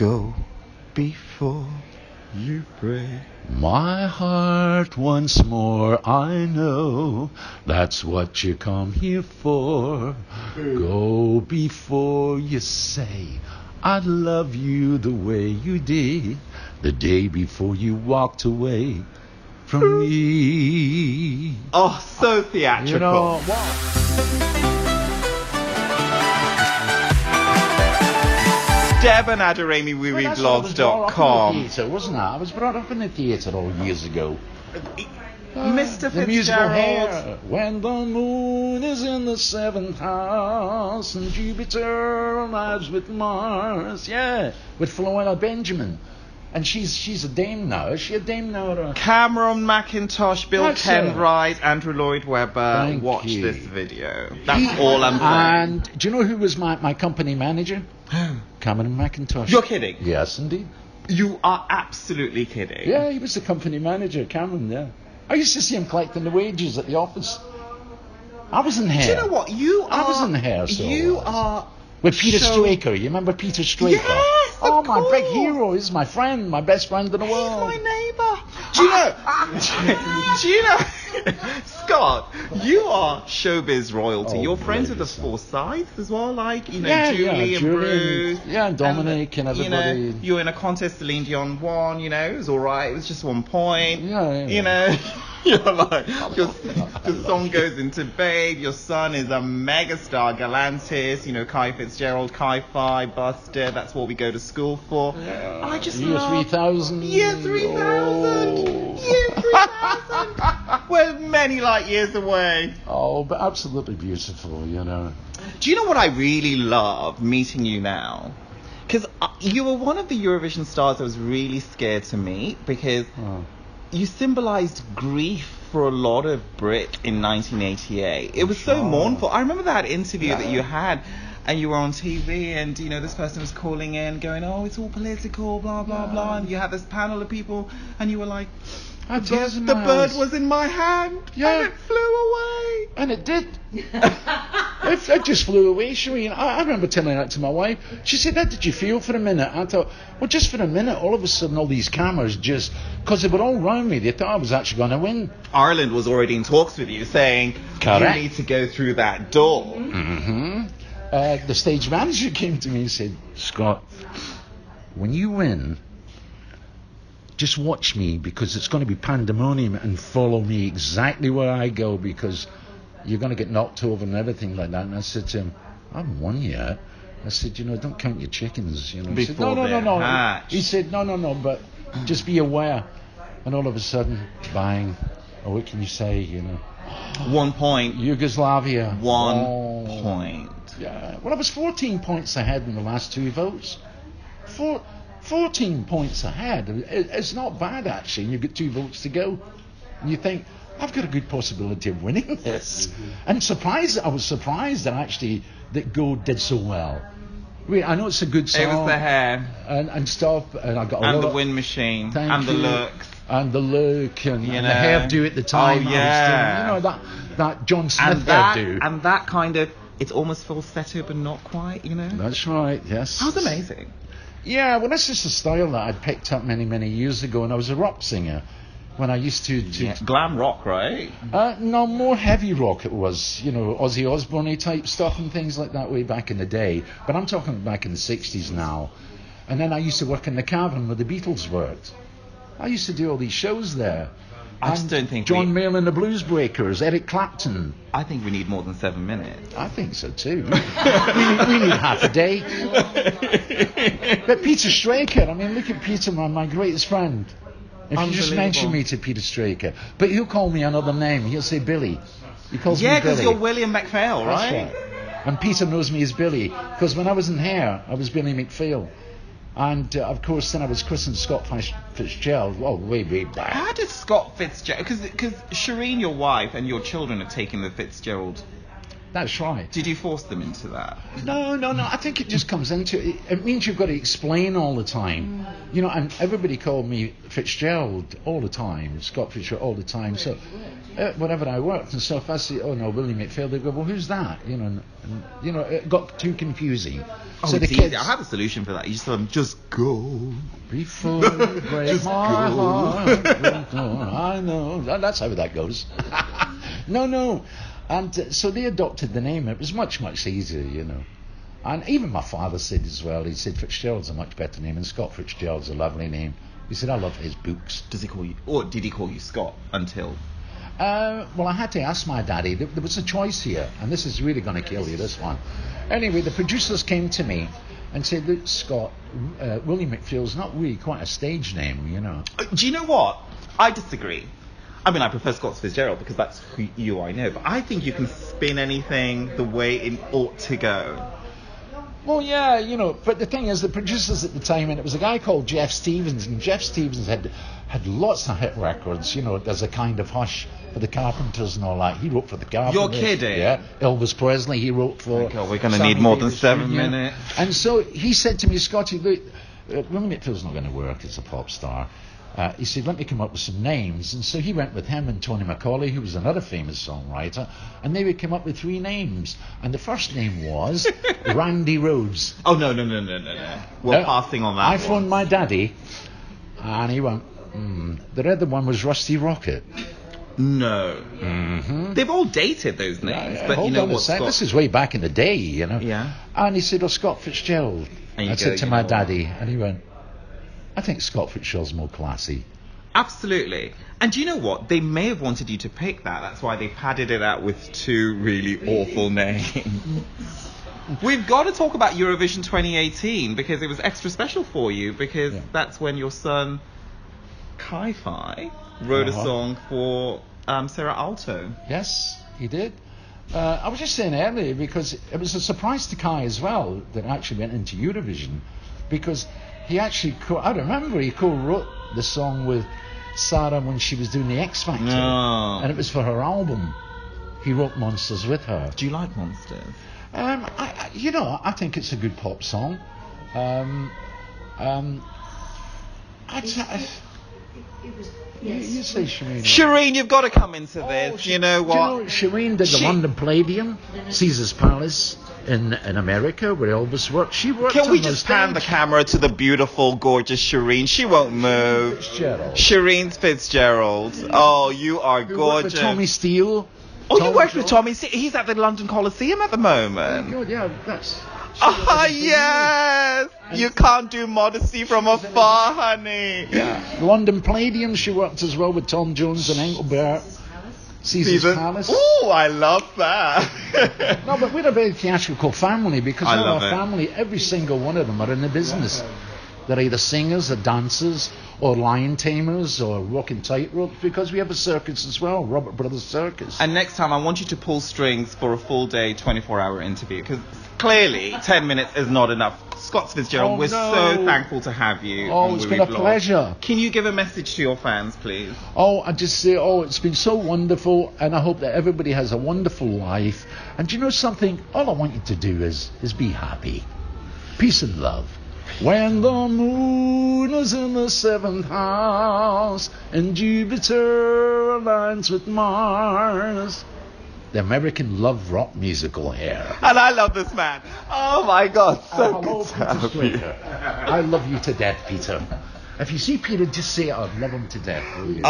go before you break my heart once more. I know that's what you come here for. Go before you say I love you the way you did the day before you walked away from me. Oh, so theatrical. You know what? Deb and Adarami, wiwibloggs.com. Theatre, wasn't I? I was brought up in the theatre all years ago. Mr. The musical Fitzgerald. Hair. When the moon is in the seventh house and Jupiter arrives with Mars. Yeah, with Floella Benjamin. And she's a dame now. Is she a dame now? Or Cameron McIntosh, Bill That's Kenwright, Andrew Lloyd Webber. Thank Watch you. this video. That's all I'm saying. And do you know who was my company manager? Cameron McIntosh. You're kidding. Yes, indeed. You are absolutely kidding. Yeah, he was the company manager, Cameron, yeah. I used to see him collecting the wages at the office. I was in Hair. Do you know what? I was in Hair, so You I was. are... With Peter so- Straker. You remember Peter Straker? Yes, oh, of my big course. hero. He's my friend, my best friend in the He's world. my neighbour. Do you know, Scott, you are showbiz royalty. Oh, You're friends with the ladies. Forsyths as well, like, you know, Yeah, Julie yeah, and Bruce. Yeah, and Dominic and everybody. You know, you were in a contest, Celine Dion won, you know, it was alright, it was just 1 point. Yeah. You know, you're like, your song goes into Babe, your son is a megastar, Galantis, you know, Kai Fitzgerald, Kai-Fi, Buster, that's what we go to school for. Yeah. I just Year love... 3000. Year 3000! Oh. Year 3000! We're many light years away. Oh, but absolutely beautiful, you know. Do you know what I really love meeting you now? Because you were one of the Eurovision stars I was really scared to meet because you symbolised grief for a lot of Brit in 1988. It was so mournful. I remember that interview that you had and you were on TV and, you know, this person was calling in going, oh, it's all political, blah, blah, blah. And you had this panel of people and you were like, the bird was in my hand and it flew away. And it did. It just flew away, Shireen. I remember telling that to my wife. She said, how did you feel for a minute? I thought, well, just for a minute, all of a sudden, all these cameras just... Because they were all round me, they thought I was actually going to win. Ireland was already in talks with you, saying, Correct. you need to go through that door. Mm-hmm. The stage manager came to me and said, Scott, when you win, just watch me, because it's going to be pandemonium, and follow me exactly where I go, because you're going to get knocked over and everything like that. And I said to him, I haven't won yet. I said, you know, don't count your chickens. You know, he said, Before they're no. hatched. He said, no, but just be aware. And all of a sudden, bang. Oh, what can you say? You know, 1 point. Yugoslavia. 1 point. Yeah. Well, I was 14 points ahead in the last two votes. 14 points ahead. It's not bad, actually. You've got 2 votes to go. And you think, I've got a good possibility of winning this. And I was surprised that actually that Go did so well. I know it's a good song. It was the hair. And stuff. And I got a And lot the of, wind machine. Thank And the you. looks. And the look. And You the know. hairdo at the time. Oh, yeah. I was doing, you know, that John Smith And that, hairdo. and that kind of, it's almost falsetto but not quite, you know? That's right, yes. That was amazing. Yeah, well, that's just a style that I'd picked up many, many years ago, and I was a rock singer when I used to Glam rock, right? no, more heavy rock it was, you know, Ozzy Osbourne type stuff and things like that way back in the day. But I'm talking back in the 60s now. And then I used to work in the Cavern where the Beatles worked. I used to do all these shows there. I just don't think John Mayall and the Blues Breakers, Eric Clapton. I think we need more than 7 minutes. I think so too. we need half a day. But Peter Straker, I mean, look at Peter, my greatest friend. If you just mention me to Peter Straker, but he'll call me another name. He'll say Billy. He calls me Billy. Yeah, because you're William McPhail, right? That's right. And Peter knows me as Billy, because when I was in Hair, I was Billy McPhail. And, of course, then I was christened Scott Fitzgerald, way back. How did Scott Fitzgerald... Because Shireen, your wife, and your children have taken the Fitzgerald That's right. Did you force them into that? No. I think it just comes into it. It means you've got to explain all the time. You know, and everybody called me Fitzgerald all the time, Scott Fitzgerald all the time. So whenever I worked and so if I say, oh no, Willie McPhail, they go, well, who's that? You know, it got too confusing. Oh, so the it's kids, easy. I have a solution for that. You just tell them, just go. Before you break my heart. I know. That's how that goes. No. And so they adopted the name. It was much, much easier, you know. And even my father said as well, he said Fitzgerald's a much better name and Scott Fitzgerald's a lovely name. He said, I love his books. Does he call you, or did he call you Scott until? Well, I had to ask my daddy. There was a choice here, and this is really going to kill you, this one. Anyway, the producers came to me and said, look, Scott, Willie McPhail's not really quite a stage name, you know. Do you know what? I disagree. I mean, I prefer Scott Fitzgerald because that's who I know, but I think you can spin anything the way it ought to go. Well, yeah, you know, but the thing is, the producers at the time, and it was a guy called Jeff Stevens, and Jeff Stevens had lots of hit records, you know, there's a kind of Hush for the Carpenters and all that. He wrote for the Carpenters. You're kidding? Yeah. Elvis Presley, he wrote for... Oh God, we're going to need more than 7 minutes. And so he said to me, Scotty, look, Willie McPhail's not going to work as a pop star. He said, let me come up with some names. And so he went with him and Tony McCauley, who was another famous songwriter, and they would come up with 3 names. And the first name was Randy Rhoads. Oh, no. We're passing on that. I phoned my daddy, and he went, The other one was Rusty Rocket. No. Mm-hmm. They've all dated those names, Yeah, but hold you know on a what? sec. This is way back in the day, you know. Yeah. And he said, Scott Fitzgerald. I said to my daddy, and he went, I think Scott Fitzgerald's more classy. Absolutely. And do you know what? They may have wanted you to pick that. That's why they padded it out with 2 really awful names. We've got to talk about Eurovision 2018 because it was extra special for you because that's when your son, Kai-Fi, wrote a song for Saara Aalto. Yes, he did. I was just saying earlier because it was a surprise to Kai as well that actually went into Eurovision because he actually, I remember he co-wrote the song with Saara when she was doing the X Factor. No. And it was for her album. He wrote Monsters with her. Do you like Monsters? I think it's a good pop song. You say Shireen. Shireen, you've got to come into this. You know what? Do you know Shireen did the London Palladium, Caesar's Palace in America where Elvis worked. She worked. Can we just pan the camera to the beautiful, gorgeous Shireen? She won't move. Fitzgerald. Shireen Fitzgerald. Oh, you are Who gorgeous. worked with Tommy Steele. Oh, you worked with Tommy Steele? He's at the London Coliseum at the moment. Oh, God, yeah, that's... Yes! You can't do modesty from afar, honey. Yeah. London Palladium, she worked as well with Tom Jones and Engelbert. Caesar's Palace. Oh, I love that. No, but we're a very theatrical family because I all love our it. family, every single one of them are in the business. They're either singers or dancers or lion tamers or walking tightrope because we have a circus as well, Robert Brothers Circus. And next time I want you to pull strings for a full day, 24-hour interview because clearly 10 minutes is not enough. Scott Fitzgerald, we're so thankful to have you. Oh, it's been a pleasure. Can you give a message to your fans, please? Oh, I just say, it's been so wonderful, and I hope that everybody has a wonderful life. And do you know something? All I want you to do is be happy. Peace and love. When the moon is in the 7th house and Jupiter aligns with Mars. The American love rock musical here. And I love this man. Oh my God, so good to have you. I love you to death, Peter. If you see Peter, just say I love him to death. Will you?